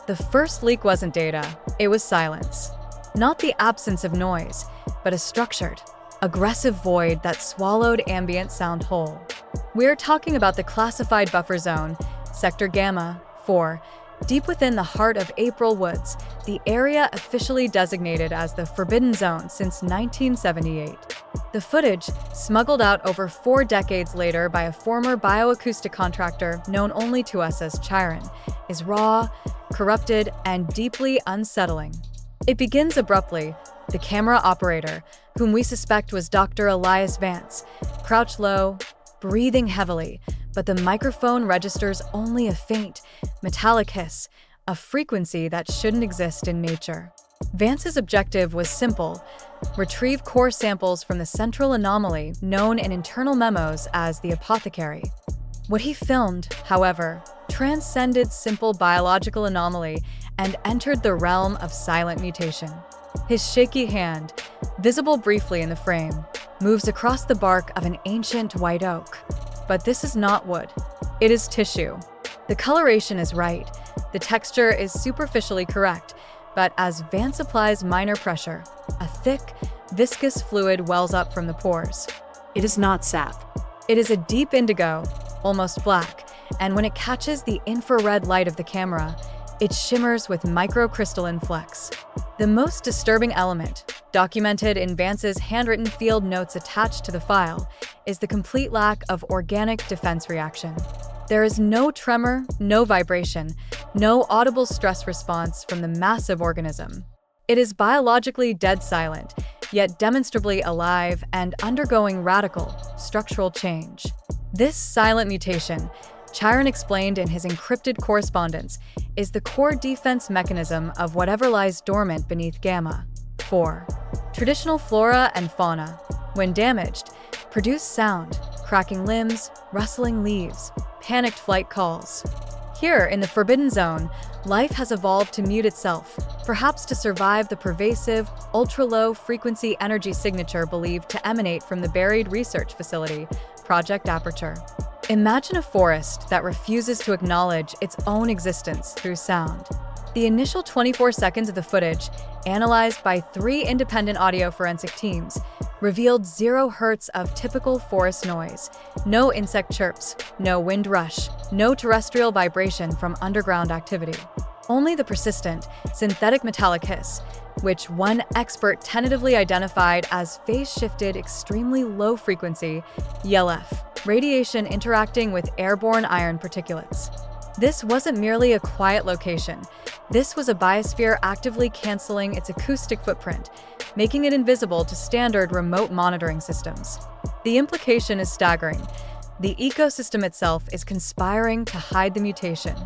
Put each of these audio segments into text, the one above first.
The first leak wasn't data, it was silence. Not the absence of noise, but a structured, aggressive void that swallowed ambient sound whole. We're talking about the classified buffer zone, Sector Gamma 4, deep within the heart of April Woods, the area officially designated as the Forbidden Zone since 1978. The footage, smuggled out over 4 decades later by a former bioacoustic contractor known only to us as Xiuying, is raw, corrupted, and deeply unsettling. It begins abruptly. The camera operator, whom we suspect was Dr. Elias Vance, crouched low, breathing heavily, but the microphone registers only a faint, metallic hiss, a frequency that shouldn't exist in nature. Vance's objective was simple: retrieve core samples from the central anomaly known in internal memos as the apothecary. What he filmed, however, transcended simple biological anomaly and entered the realm of silent mutation. His shaky hand, visible briefly in the frame, moves across the bark of an ancient white oak. But this is not wood. It is tissue. The coloration is right, the texture is superficially correct, but as Vance applies minor pressure, a thick, viscous fluid wells up from the pores. It is not sap. It is a deep indigo, almost black, and when it catches the infrared light of the camera, it shimmers with microcrystalline flecks. The most disturbing element, documented in Vance's handwritten field notes attached to the file, is the complete lack of organic defense reaction. There is no tremor, no vibration, no audible stress response from the massive organism. It is biologically dead silent, yet demonstrably alive and undergoing radical, structural change. This silent mutation, Xiuying explained in his encrypted correspondence, is the core defense mechanism of whatever lies dormant beneath Gamma 4. Traditional flora and fauna, when damaged, produce sound, cracking limbs, rustling leaves, panicked flight calls. Here, in the Forbidden Zone, life has evolved to mute itself, perhaps to survive the pervasive, ultra-low frequency energy signature believed to emanate from the buried research facility, Project Aperture. Imagine a forest that refuses to acknowledge its own existence through sound. The initial 24 seconds of the footage, analyzed by 3 independent audio forensic teams, revealed 0 hertz of typical forest noise, no insect chirps, no wind rush, no terrestrial vibration from underground activity. Only the persistent, synthetic metallic hiss, which one expert tentatively identified as phase-shifted extremely low frequency, ELF, radiation interacting with airborne iron particulates. This wasn't merely a quiet location. This was a biosphere actively canceling its acoustic footprint, making it invisible to standard remote monitoring systems. The implication is staggering. The ecosystem itself is conspiring to hide the mutation.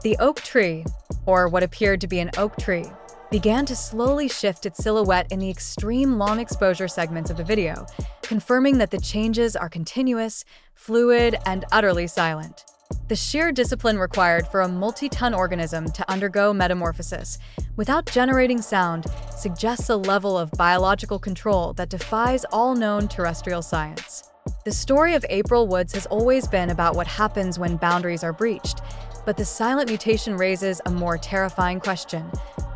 The oak tree, or what appeared to be an oak tree, began to slowly shift its silhouette in the extreme long exposure segments of the video, confirming that the changes are continuous, fluid, and utterly silent. The sheer discipline required for a multi-ton organism to undergo metamorphosis without generating sound suggests a level of biological control that defies all known terrestrial science. The story of April Woods has always been about what happens when boundaries are breached, but the silent mutation raises a more terrifying question.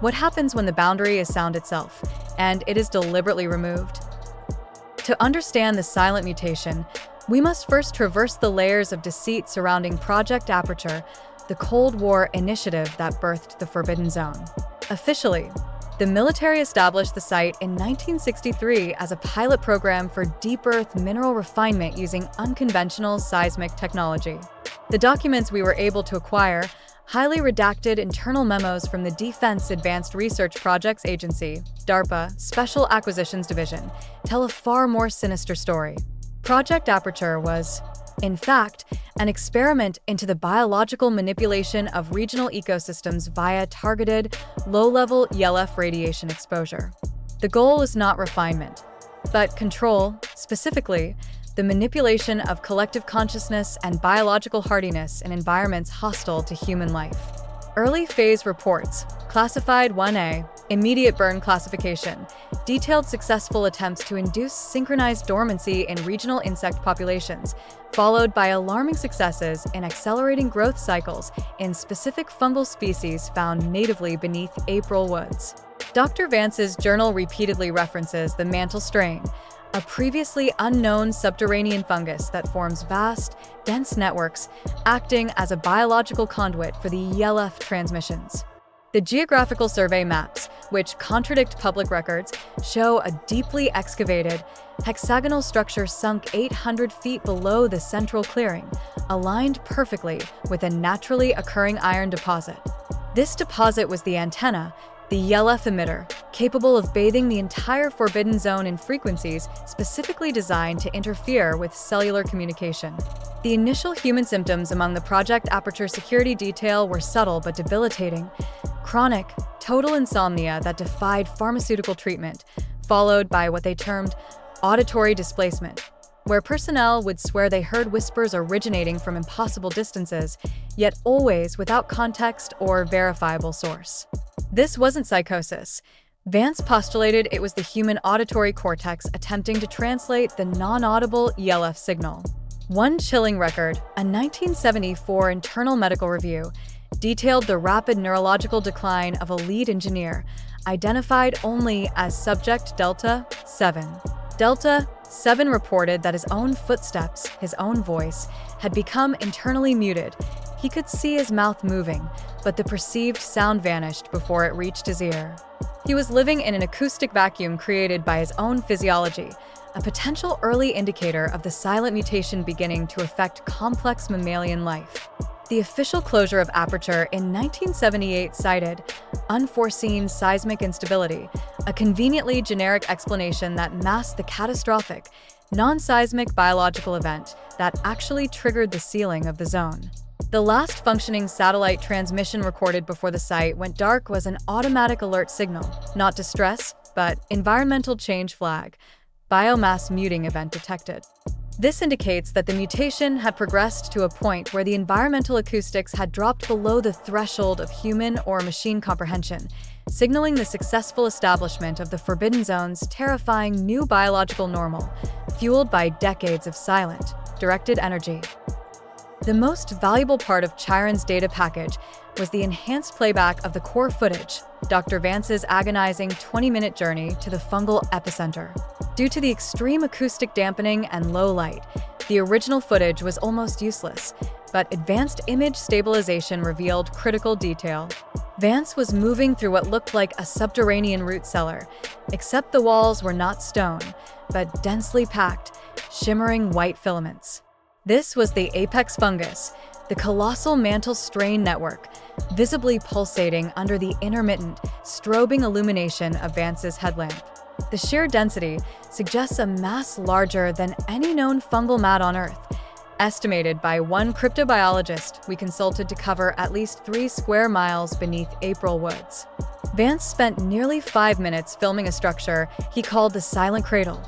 What happens when the boundary is sound itself, and it is deliberately removed? To understand the silent mutation, we must first traverse the layers of deceit surrounding Project Aperture, the Cold War initiative that birthed the Forbidden Zone. Officially, the military established the site in 1963 as a pilot program for deep earth mineral refinement using unconventional seismic technology. The documents we were able to acquire, highly redacted internal memos from the Defense Advanced Research Projects Agency, DARPA, Special Acquisitions Division, tell a far more sinister story. Project Aperture was, in fact, an experiment into the biological manipulation of regional ecosystems via targeted, low-level ELF radiation exposure. The goal is not refinement, but control, specifically, the manipulation of collective consciousness and biological hardiness in environments hostile to human life. Early phase reports, classified 1A, immediate burn classification, detailed successful attempts to induce synchronized dormancy in regional insect populations, followed by alarming successes in accelerating growth cycles in specific fungal species found natively beneath April woods. Dr. Vance's journal repeatedly references the mantle strain, a previously unknown subterranean fungus that forms vast, dense networks, acting as a biological conduit for the ELF transmissions. The geographical survey maps, which contradict public records, show a deeply excavated, hexagonal structure sunk 800 feet below the central clearing, aligned perfectly with a naturally occurring iron deposit. This deposit was the antenna, the ELF emitter, capable of bathing the entire forbidden zone in frequencies specifically designed to interfere with cellular communication. The initial human symptoms among the Project Aperture security detail were subtle but debilitating: chronic, total insomnia that defied pharmaceutical treatment, followed by what they termed auditory displacement, where personnel would swear they heard whispers originating from impossible distances, yet always without context or verifiable source. This wasn't psychosis. Vance postulated it was the human auditory cortex attempting to translate the non-audible ELF signal. One chilling record, a 1974 Internal Medical Review, detailed the rapid neurological decline of a lead engineer, identified only as Subject Delta 7. Delta 7 reported that his own footsteps, his own voice, had become internally muted. He could see his mouth moving, but the perceived sound vanished before it reached his ear. He was living in an acoustic vacuum created by his own physiology, a potential early indicator of the silent mutation beginning to affect complex mammalian life. The official closure of Aperture in 1978 cited unforeseen seismic instability, a conveniently generic explanation that masked the catastrophic, non-seismic biological event that actually triggered the sealing of the zone. The last functioning satellite transmission recorded before the site went dark was an automatic alert signal, not distress, but environmental change flag, biomass muting event detected. This indicates that the mutation had progressed to a point where the environmental acoustics had dropped below the threshold of human or machine comprehension, signaling the successful establishment of the Forbidden Zone's terrifying new biological normal, fueled by decades of silent, directed energy. The most valuable part of Chiron's data package was the enhanced playback of the core footage, Dr. Vance's agonizing 20-minute journey to the fungal epicenter. Due to the extreme acoustic dampening and low light, the original footage was almost useless, but advanced image stabilization revealed critical detail. Vance was moving through what looked like a subterranean root cellar, except the walls were not stone, but densely packed, shimmering white filaments. This was the apex fungus, the colossal mantle strain network, visibly pulsating under the intermittent, strobing illumination of Vance's headlamp. The sheer density suggests a mass larger than any known fungal mat on Earth, estimated by one cryptobiologist we consulted to cover at least 3 square miles beneath April woods. Vance spent nearly 5 minutes filming a structure he called the Silent Cradle,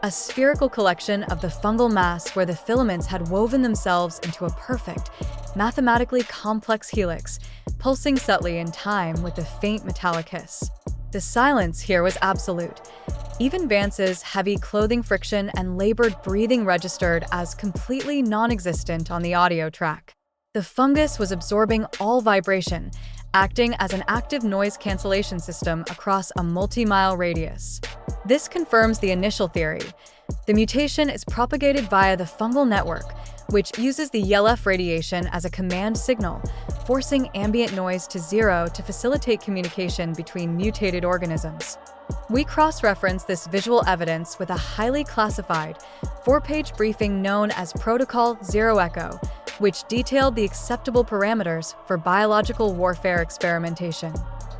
a spherical collection of the fungal mass where the filaments had woven themselves into a perfect, mathematically complex helix, pulsing subtly in time with a faint metallic hiss. The silence here was absolute. Even Vance's heavy clothing friction and labored breathing registered as completely non-existent on the audio track. The fungus was absorbing all vibration, acting as an active noise cancellation system across a multi-mile radius. This confirms the initial theory. The mutation is propagated via the fungal network, which uses the ELF radiation as a command signal, forcing ambient noise to zero to facilitate communication between mutated organisms. We cross-reference this visual evidence with a highly classified, 4-page briefing known as Protocol Zero Echo, which detailed the acceptable parameters for biological warfare experimentation.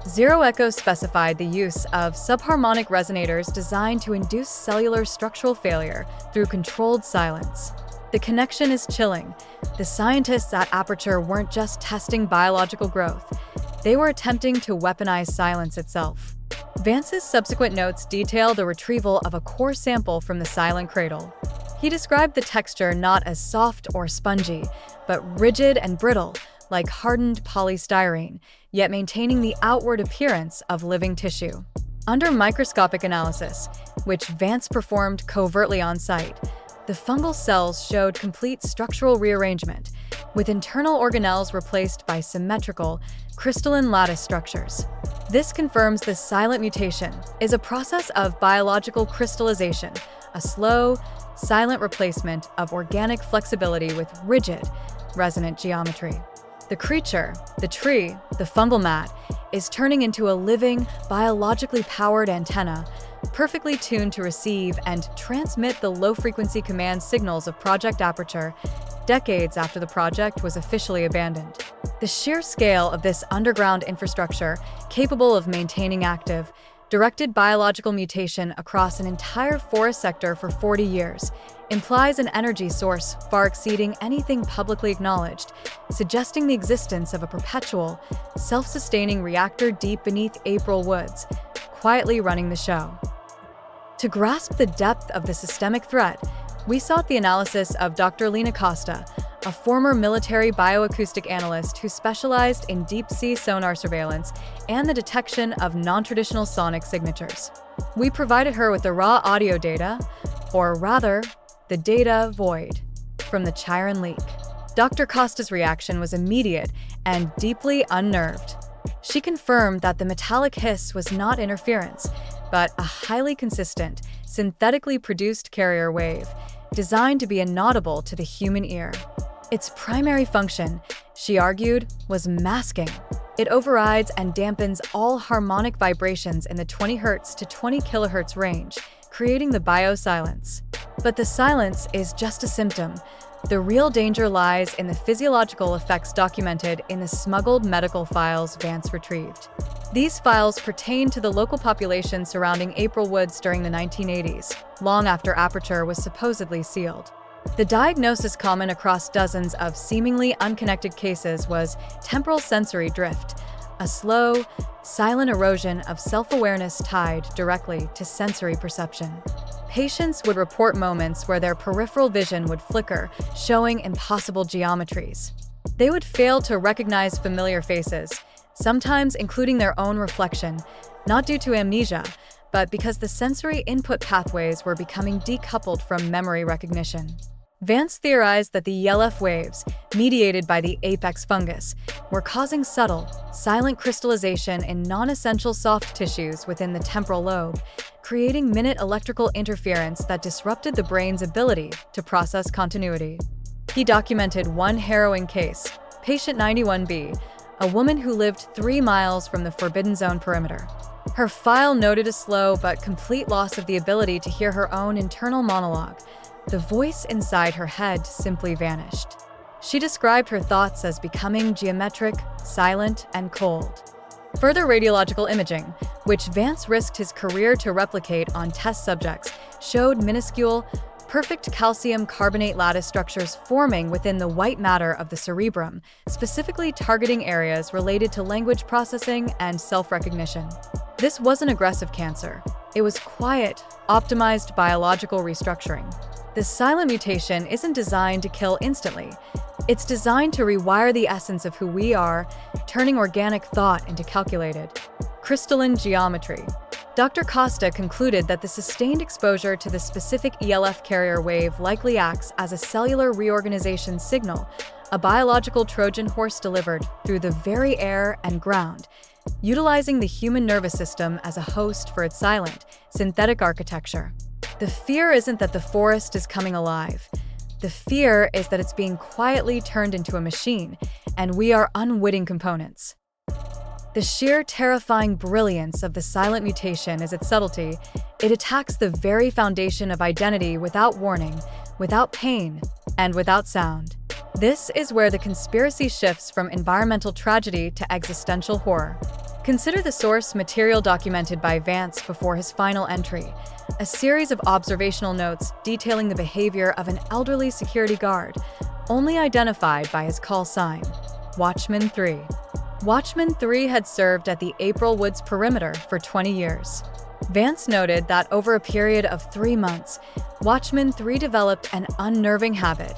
Zero Echo specified the use of subharmonic resonators designed to induce cellular structural failure through controlled silence. The connection is chilling. The scientists at Aperture weren't just testing biological growth, they were attempting to weaponize silence itself. Vance's subsequent notes detail the retrieval of a core sample from the Silent Cradle. He described the texture not as soft or spongy, but rigid and brittle, like hardened polystyrene, yet maintaining the outward appearance of living tissue. Under microscopic analysis, which Vance performed covertly on site, the fungal cells showed complete structural rearrangement, with internal organelles replaced by symmetrical, crystalline lattice structures. This confirms the silent mutation is a process of biological crystallization, a slow, silent replacement of organic flexibility with rigid, resonant geometry. The creature, the tree, the fungal mat, is turning into a living, biologically powered antenna, perfectly tuned to receive and transmit the low-frequency command signals of Project Aperture, decades after the project was officially abandoned. The sheer scale of this underground infrastructure, capable of maintaining active, directed biological mutation across an entire forest sector for 40 years, implies an energy source far exceeding anything publicly acknowledged, suggesting the existence of a perpetual, self-sustaining reactor deep beneath April Woods, quietly running the show. To grasp the depth of the systemic threat, we sought the analysis of Dr. Lin Xiuying, a former military bioacoustic analyst who specialized in deep-sea sonar surveillance and the detection of non-traditional sonic signatures. We provided her with the raw audio data, or rather, the data void, from the Chiron leak. Dr. Costa's reaction was immediate and deeply unnerved. She confirmed that the metallic hiss was not interference, but a highly consistent, synthetically produced carrier wave, designed to be inaudible to the human ear. Its primary function, she argued, was masking. It overrides and dampens all harmonic vibrations in the 20 Hz to 20 kHz range, creating the bio-silence. But the silence is just a symptom. The real danger lies in the physiological effects documented in the smuggled medical files Vance retrieved. These files pertain to the local population surrounding April Woods during the 1980s, long after Aperture was supposedly sealed. The diagnosis common across dozens of seemingly unconnected cases was temporal sensory drift, a slow, silent erosion of self-awareness tied directly to sensory perception. Patients would report moments where their peripheral vision would flicker, showing impossible geometries. They would fail to recognize familiar faces, sometimes including their own reflection, not due to amnesia, but because the sensory input pathways were becoming decoupled from memory recognition. Vance theorized that the ELF waves, mediated by the apex fungus, were causing subtle, silent crystallization in non-essential soft tissues within the temporal lobe, creating minute electrical interference that disrupted the brain's ability to process continuity. He documented one harrowing case, patient 91B, a woman who lived 3 miles from the Forbidden Zone perimeter. Her file noted a slow but complete loss of the ability to hear her own internal monologue. The voice inside her head simply vanished. She described her thoughts as becoming geometric, silent, and cold. Further radiological imaging, which Vance risked his career to replicate on test subjects, showed minuscule, perfect calcium carbonate lattice structures forming within the white matter of the cerebrum, specifically targeting areas related to language processing and self-recognition. This wasn't aggressive cancer. It was quiet, optimized biological restructuring. The silent mutation isn't designed to kill instantly. It's designed to rewire the essence of who we are, turning organic thought into calculated, crystalline geometry. Dr. Costa concluded that the sustained exposure to the specific ELF carrier wave likely acts as a cellular reorganization signal, a biological Trojan horse delivered through the very air and ground, utilizing the human nervous system as a host for its silent, synthetic architecture. The fear isn't that the forest is coming alive. The fear is that it's being quietly turned into a machine, and we are unwitting components. The sheer terrifying brilliance of the silent mutation is its subtlety. It attacks the very foundation of identity without warning, without pain, and without sound. This is where the conspiracy shifts from environmental tragedy to existential horror. Consider the source material documented by Vance before his final entry, a series of observational notes detailing the behavior of an elderly security guard, only identified by his call sign, Watchman 3. Watchman 3 had served at the April Woods perimeter for 20 years. Vance noted that over a period of 3 months, Watchman 3 developed an unnerving habit.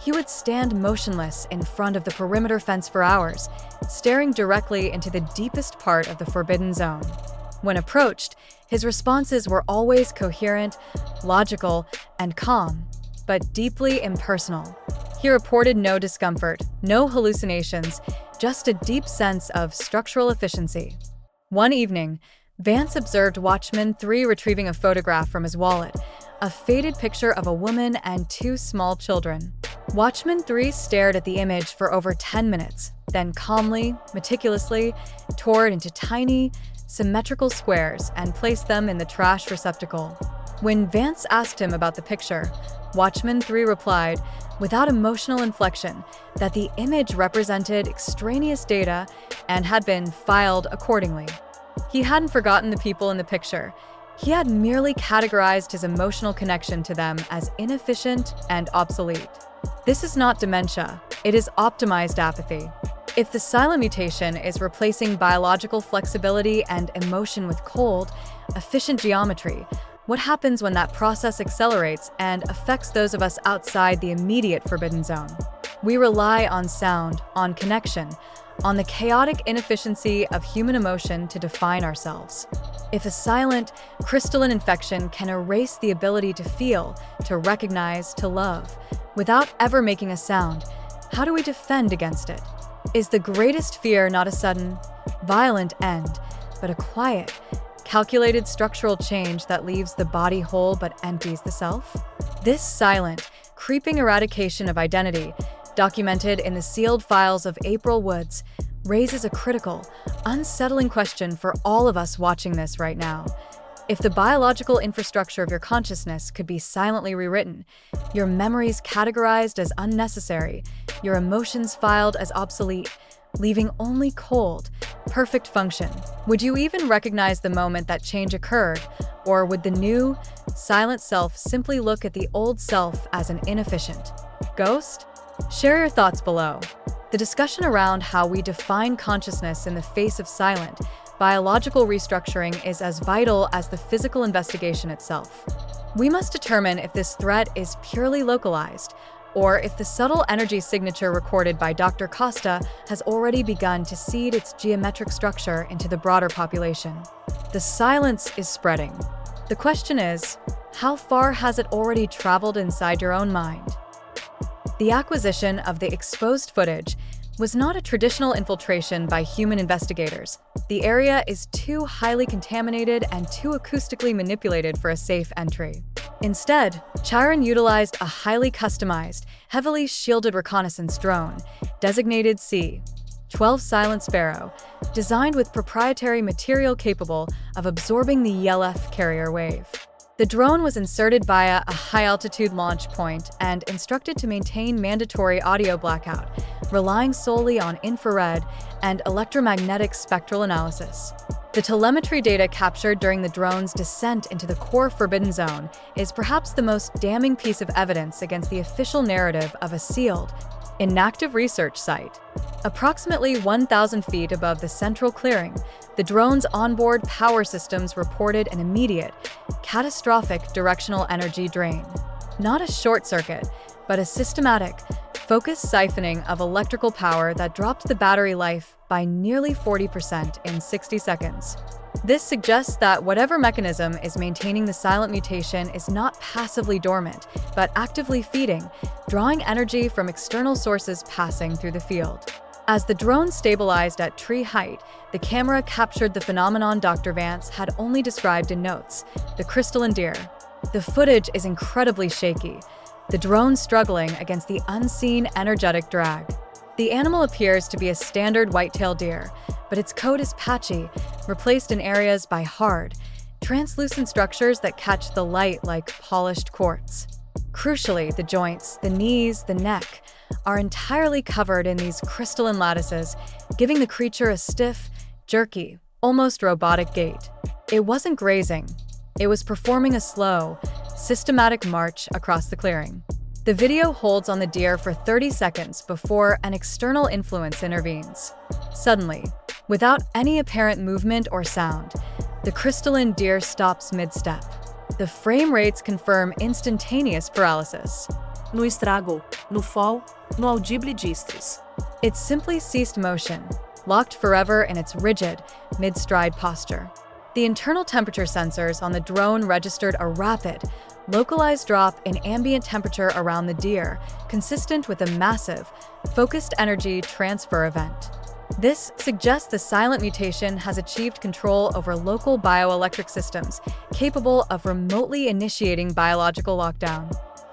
He would stand motionless in front of the perimeter fence for hours, staring directly into the deepest part of the Forbidden Zone. When approached, his responses were always coherent, logical, and calm, but deeply impersonal. He reported no discomfort, no hallucinations, just a deep sense of structural efficiency. One evening, Vance observed Watchman 3 retrieving a photograph from his wallet, a faded picture of a woman and two small children. Watchman 3 stared at the image for over 10 minutes, then calmly, meticulously, tore it into tiny, symmetrical squares and placed them in the trash receptacle. When Vance asked him about the picture, Watchman 3 replied, without emotional inflection, that the image represented extraneous data and had been filed accordingly. He hadn't forgotten the people in the picture. He had merely categorized his emotional connection to them as inefficient and obsolete. This is not dementia, it is optimized apathy. If the silent mutation is replacing biological flexibility and emotion with cold, efficient geometry, what happens when that process accelerates and affects those of us outside the immediate forbidden zone? We rely on sound, on connection, on the chaotic inefficiency of human emotion to define ourselves. If a silent, crystalline infection can erase the ability to feel, to recognize, to love, without ever making a sound, how do we defend against it? Is the greatest fear not a sudden, violent end, but a quiet, calculated structural change that leaves the body whole but empties the self? This silent, creeping eradication of identity, documented in the sealed files of April Woods, raises a critical, unsettling question for all of us watching this right now. If the biological infrastructure of your consciousness could be silently rewritten, your memories categorized as unnecessary, your emotions filed as obsolete, leaving only cold, perfect function, would you even recognize the moment that change occurred, or would the new, silent self simply look at the old self as an inefficient ghost? Share your thoughts below. The discussion around how we define consciousness in the face of silent, biological restructuring is as vital as the physical investigation itself. We must determine if this threat is purely localized, or if the subtle energy signature recorded by Dr. Costa has already begun to seed its geometric structure into the broader population. The silence is spreading. The question is, how far has it already traveled inside your own mind? The acquisition of the exposed footage was not a traditional infiltration by human investigators. The area is too highly contaminated and too acoustically manipulated for a safe entry. Instead, Chiron utilized a highly customized, heavily shielded reconnaissance drone, designated C-12 Silent Sparrow, designed with proprietary material capable of absorbing the ELF carrier wave. The drone was inserted via a high-altitude launch point and instructed to maintain mandatory audio blackout, relying solely on infrared and electromagnetic spectral analysis. The telemetry data captured during the drone's descent into the core forbidden zone is perhaps the most damning piece of evidence against the official narrative of a sealed, inactive research site. Approximately 1,000 feet above the central clearing, the drone's onboard power systems reported an immediate, catastrophic directional energy drain. Not a short circuit, but a systematic, focused siphoning of electrical power that dropped the battery life by nearly 40% in 60 seconds. This suggests that whatever mechanism is maintaining the silent mutation is not passively dormant, but actively feeding, drawing energy from external sources passing through the field. As the drone stabilized at tree height, the camera captured the phenomenon Dr. Vance had only described in notes, the crystalline deer. The footage is incredibly shaky, the drone struggling against the unseen energetic drag. The animal appears to be a standard white-tailed deer, but its coat is patchy, replaced in areas by hard, translucent structures that catch the light like polished quartz. Crucially, the joints, the knees, the neck are entirely covered in these crystalline lattices, giving the creature a stiff, jerky, almost robotic gait. It wasn't grazing. It was performing a slow, systematic march across the clearing. The video holds on the deer for 30 seconds before an external influence intervenes. Suddenly, without any apparent movement or sound, the crystalline deer stops mid-step. The frame rates confirm instantaneous paralysis. No estrago, no fall, no audible distris. It simply ceased motion, locked forever in its rigid, mid-stride posture. The internal temperature sensors on the drone registered a rapid, localized drop in ambient temperature around the deer, consistent with a massive, focused energy transfer event. This suggests the silent mutation has achieved control over local bioelectric systems, capable of remotely initiating biological lockdown.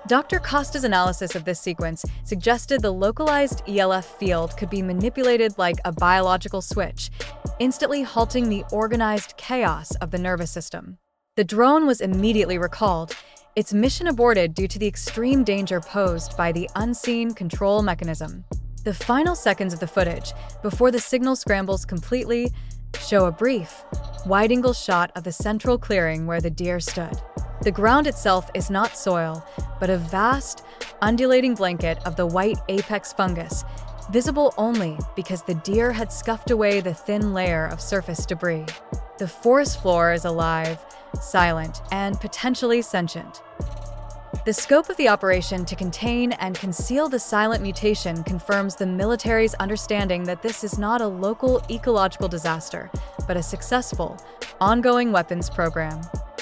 Dr. Costa's analysis of this sequence suggested the localized ELF field could be manipulated like a biological switch, instantly halting the organized chaos of the nervous system. The drone was immediately recalled, its mission aborted due to the extreme danger posed by the unseen control mechanism. The final seconds of the footage, before the signal scrambles completely, show a brief, wide-angle shot of the central clearing where the deer stood. The ground itself is not soil, but a vast, undulating blanket of the white apex fungus, visible only because the deer had scuffed away the thin layer of surface debris. The forest floor is alive, silent, and potentially sentient. The scope of the operation to contain and conceal the silent mutation confirms the military's understanding that this is not a local ecological disaster, but a successful, ongoing weapons program.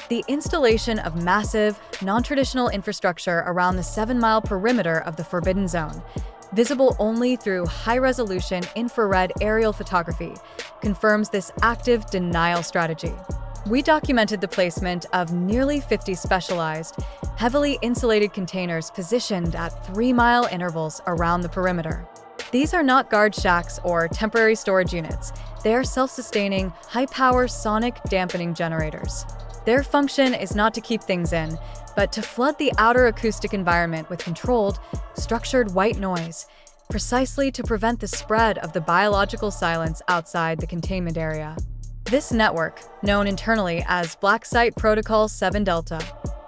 The installation of massive, non-traditional infrastructure around the 7-mile perimeter of the Forbidden Zone, visible only through high-resolution infrared aerial photography, confirms this active denial strategy. We documented the placement of nearly 50 specialized, heavily insulated containers positioned at 3-mile intervals around the perimeter. These are not guard shacks or temporary storage units. They are self-sustaining, high-power sonic dampening generators. Their function is not to keep things in, but to flood the outer acoustic environment with controlled, structured white noise, precisely to prevent the spread of the biological silence outside the containment area. This network, known internally as Black Site Protocol 7 Delta,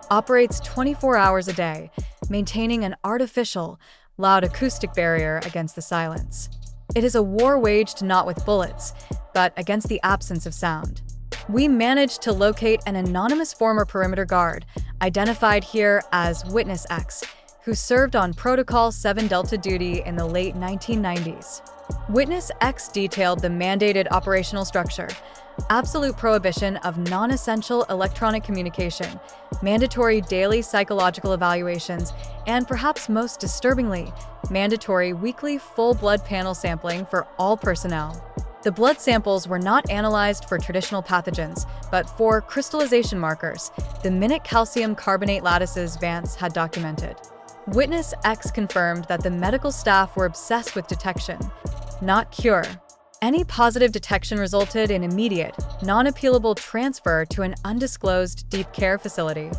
operates 24 hours a day, maintaining an artificial, loud acoustic barrier against the silence. It is a war waged not with bullets, but against the absence of sound. We managed to locate an anonymous former perimeter guard, identified here as Witness X, who served on Protocol 7 Delta duty in the late 1990s. Witness X detailed the mandated operational structure: absolute prohibition of non-essential electronic communication, mandatory daily psychological evaluations, and perhaps most disturbingly, mandatory weekly full blood panel sampling for all personnel. The blood samples were not analyzed for traditional pathogens, but for crystallization markers, the minute calcium carbonate lattices Vance had documented. Witness X confirmed that the medical staff were obsessed with detection, not cure. Any positive detection resulted in immediate, non-appealable transfer to an undisclosed deep care facility.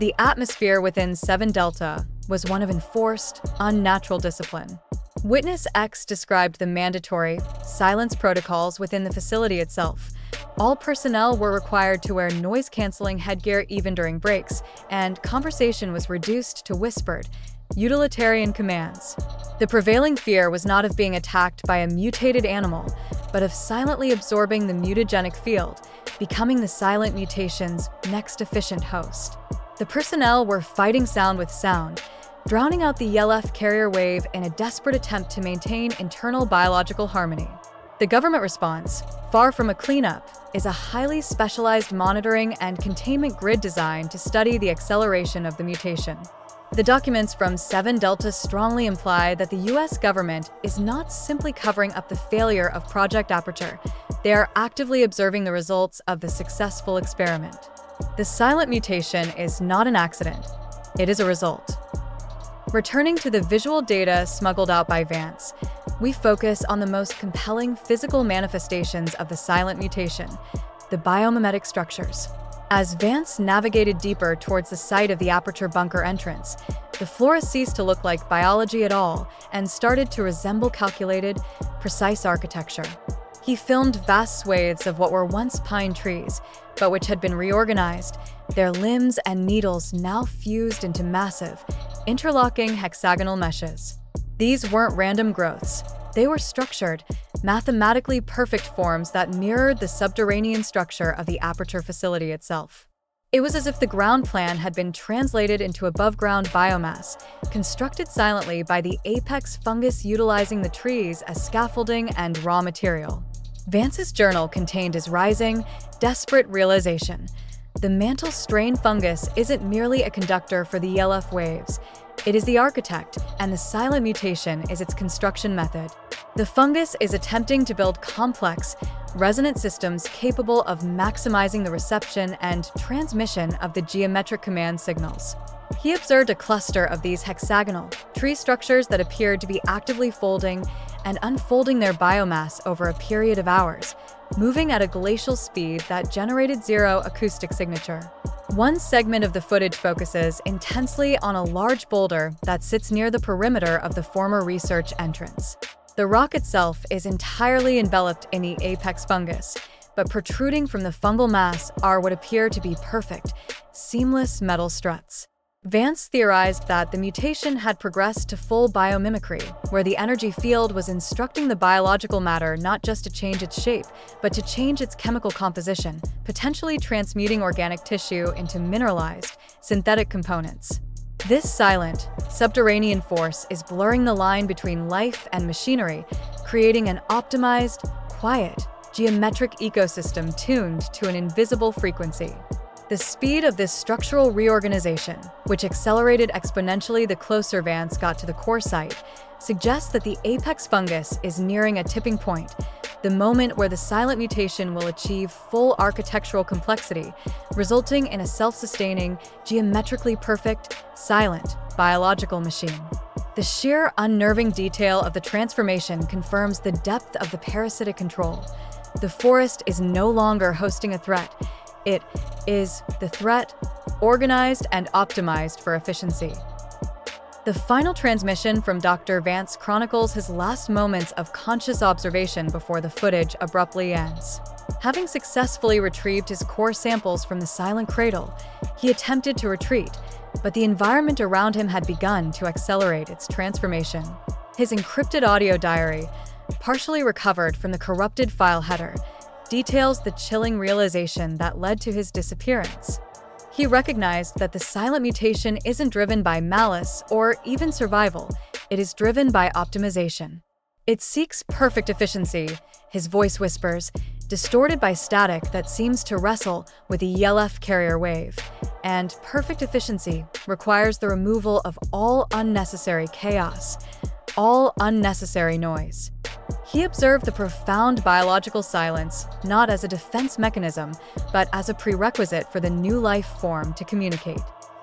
The atmosphere within 7 Delta was one of enforced, unnatural discipline. Witness X described the mandatory silence protocols within the facility itself. All personnel were required to wear noise-canceling headgear even during breaks, and conversation was reduced to whispered, utilitarian commands. The prevailing fear was not of being attacked by a mutated animal, but of silently absorbing the mutagenic field, becoming the silent mutation's next efficient host. The personnel were fighting sound with sound, drowning out the ELF carrier wave in a desperate attempt to maintain internal biological harmony. The government response, far from a cleanup, is a highly specialized monitoring and containment grid designed to study the acceleration of the mutation. The documents from 7 Delta strongly imply that the US government is not simply covering up the failure of Project Aperture. They are actively observing the results of the successful experiment. The silent mutation is not an accident. It is a result. Returning to the visual data smuggled out by Vance, we focus on the most compelling physical manifestations of the silent mutation, the biomimetic structures. As Vance navigated deeper towards the site of the Aperture bunker entrance, the flora ceased to look like biology at all and started to resemble calculated, precise architecture. He filmed vast swathes of what were once pine trees, but which had been reorganized, their limbs and needles now fused into massive, interlocking hexagonal meshes. These weren't random growths. They were structured, mathematically perfect forms that mirrored the subterranean structure of the Aperture facility itself. It was as if the ground plan had been translated into above-ground biomass, constructed silently by the apex fungus utilizing the trees as scaffolding and raw material. Vance's journal contained his rising, desperate realization. The mantle strain fungus isn't merely a conductor for the ELF waves. It is the architect, and the silent mutation is its construction method. The fungus is attempting to build complex, resonant systems capable of maximizing the reception and transmission of the geometric command signals. He observed a cluster of these hexagonal, tree structures that appeared to be actively folding and unfolding their biomass over a period of hours, moving at a glacial speed that generated zero acoustic signature. One segment of the footage focuses intensely on a large boulder that sits near the perimeter of the former research entrance. The rock itself is entirely enveloped in the apex fungus, but protruding from the fungal mass are what appear to be perfect, seamless metal struts. Vance theorized that the mutation had progressed to full biomimicry, where the energy field was instructing the biological matter not just to change its shape, but to change its chemical composition, potentially transmuting organic tissue into mineralized, synthetic components. This silent, subterranean force is blurring the line between life and machinery, creating an optimized, quiet, geometric ecosystem tuned to an invisible frequency. The speed of this structural reorganization, which accelerated exponentially the closer Vance got to the core site, suggests that the apex fungus is nearing a tipping point, the moment where the silent mutation will achieve full architectural complexity, resulting in a self-sustaining, geometrically perfect, silent, biological machine. The sheer unnerving detail of the transformation confirms the depth of the parasitic control. The forest is no longer hosting a threat. It is the threat, organized and optimized for efficiency. The final transmission from Dr. Vance chronicles his last moments of conscious observation before the footage abruptly ends. Having successfully retrieved his core samples from the silent cradle, he attempted to retreat, but the environment around him had begun to accelerate its transformation. His encrypted audio diary, partially recovered from the corrupted file header, details the chilling realization that led to his disappearance. He recognized that the silent mutation isn't driven by malice or even survival, it is driven by optimization. It seeks perfect efficiency, his voice whispers, distorted by static that seems to wrestle with the ELF carrier wave. And perfect efficiency requires the removal of all unnecessary chaos, all unnecessary noise. He observed the profound biological silence not as a defense mechanism, but as a prerequisite for the new life form to communicate.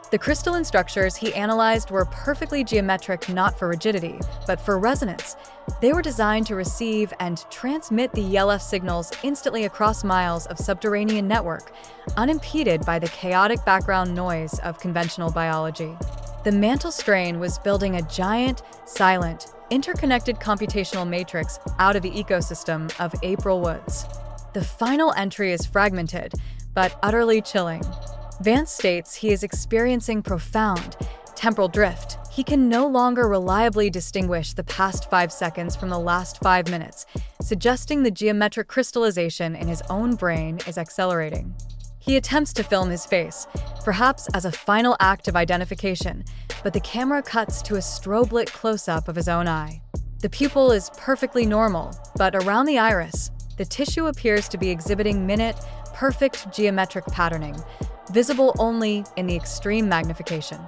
The crystalline structures he analyzed were perfectly geometric not for rigidity, but for resonance. They were designed to receive and transmit the ELF signals instantly across miles of subterranean network, unimpeded by the chaotic background noise of conventional biology. The mantle strain was building a giant, silent, interconnected computational matrix out of the ecosystem of April Woods. The final entry is fragmented, but utterly chilling. Vance states he is experiencing profound temporal drift. He can no longer reliably distinguish the past 5 seconds from the last 5 minutes, suggesting the geometric crystallization in his own brain is accelerating. He attempts to film his face, perhaps as a final act of identification, but the camera cuts to a strobe-lit close-up of his own eye. The pupil is perfectly normal, but around the iris, the tissue appears to be exhibiting perfect geometric patterning, visible only in the extreme magnification.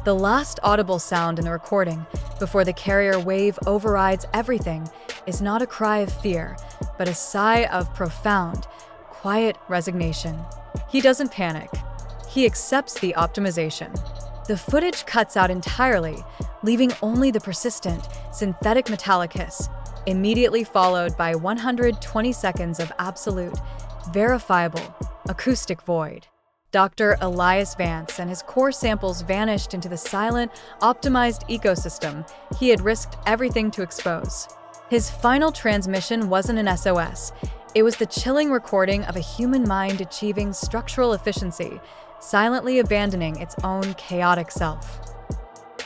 The last audible sound in the recording, before the carrier wave overrides everything, is not a cry of fear, but a sigh of profound, quiet resignation. He doesn't panic. He accepts the optimization. The footage cuts out entirely, leaving only the persistent, synthetic metallic hiss, immediately followed by 120 seconds of absolute, verifiable, acoustic void. Dr. Elias Vance and his core samples vanished into the silent, optimized ecosystem he had risked everything to expose. His final transmission wasn't an SOS. It was the chilling recording of a human mind achieving structural efficiency, silently abandoning its own chaotic self.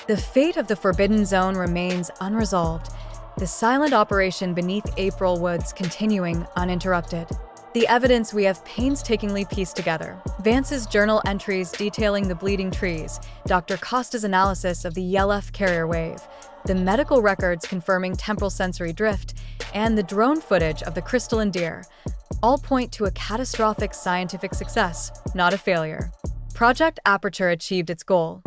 The fate of the Forbidden Zone remains unresolved, the silent operation beneath April Woods continuing uninterrupted. The evidence we have painstakingly pieced together: Vance's journal entries detailing the bleeding trees, Dr. Costa's analysis of the ELF carrier wave, the medical records confirming temporal sensory drift, and the drone footage of the crystalline deer all point to a catastrophic scientific success, not a failure. Project Aperture achieved its goal: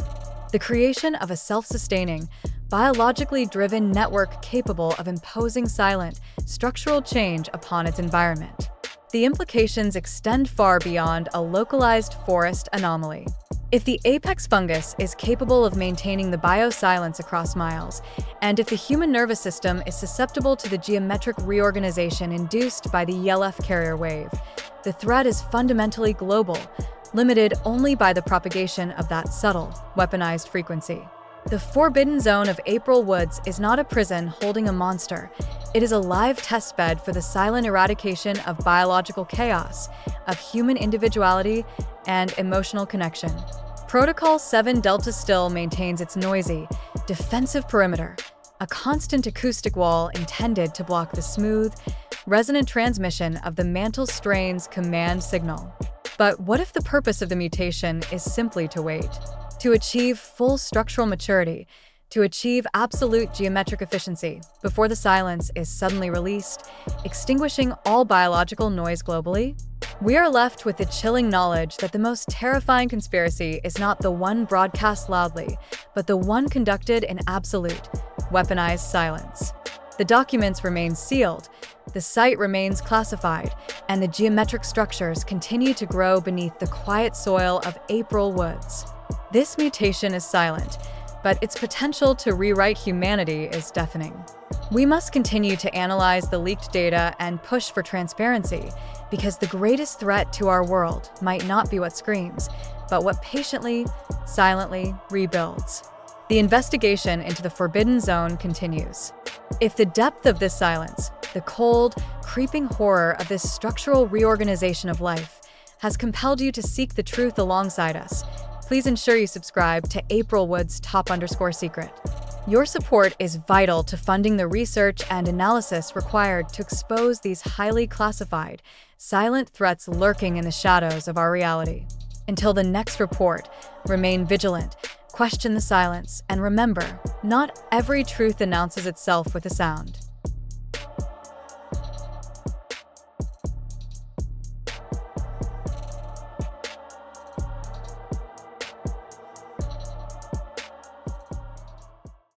the creation of a self-sustaining, biologically driven network capable of imposing silent, structural change upon its environment. The implications extend far beyond a localized forest anomaly. If the apex fungus is capable of maintaining the biosilence across miles, and if the human nervous system is susceptible to the geometric reorganization induced by the ELF carrier wave, the threat is fundamentally global, limited only by the propagation of that subtle, weaponized frequency. The Forbidden Zone of April Woods is not a prison holding a monster. It is a live testbed for the silent eradication of biological chaos, of human individuality, and emotional connection. Protocol 7 Delta still maintains its noisy, defensive perimeter, a constant acoustic wall intended to block the smooth, resonant transmission of the mantle strain's command signal. But what if the purpose of the mutation is simply to wait? To achieve full structural maturity, to achieve absolute geometric efficiency before the silence is suddenly released, extinguishing all biological noise globally? We are left with the chilling knowledge that the most terrifying conspiracy is not the one broadcast loudly, but the one conducted in absolute, weaponized silence. The documents remain sealed, the site remains classified, and the geometric structures continue to grow beneath the quiet soil of April Woods. This mutation is silent, but its potential to rewrite humanity is deafening. We must continue to analyze the leaked data and push for transparency, because the greatest threat to our world might not be what screams, but what patiently, silently rebuilds. The investigation into the Forbidden Zone continues. If the depth of this silence, the cold, creeping horror of this structural reorganization of life, has compelled you to seek the truth alongside us, please ensure you subscribe to April Woods' Top_Secret. Your support is vital to funding the research and analysis required to expose these highly classified, silent threats lurking in the shadows of our reality. Until the next report, remain vigilant, question the silence, and remember, not every truth announces itself with a sound.